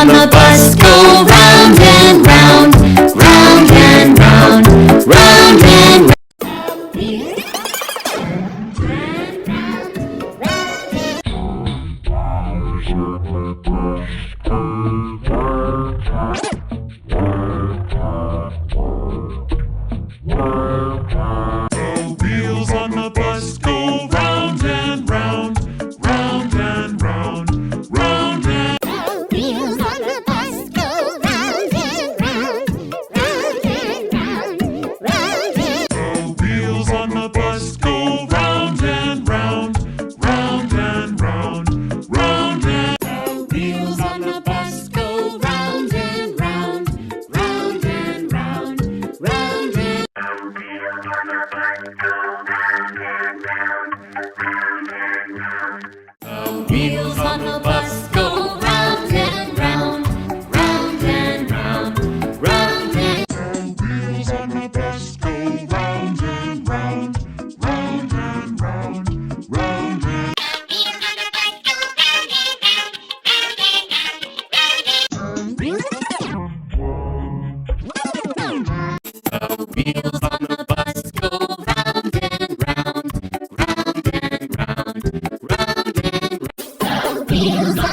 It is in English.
on the bus go round and round, round and round, round and round. Wheels on the bus go round and round, round and round, round and Wheels on the bus go round and round, round and round, round and wheels on the bus go round and round, round and round, round and Wheels on the bus go round and round, round and round, round and wheels on the bus go round and round, round and round, round and wheels on the bus go round and round, round and round, round and wheels on the bus go round and round, round and round, round and round. Wheels on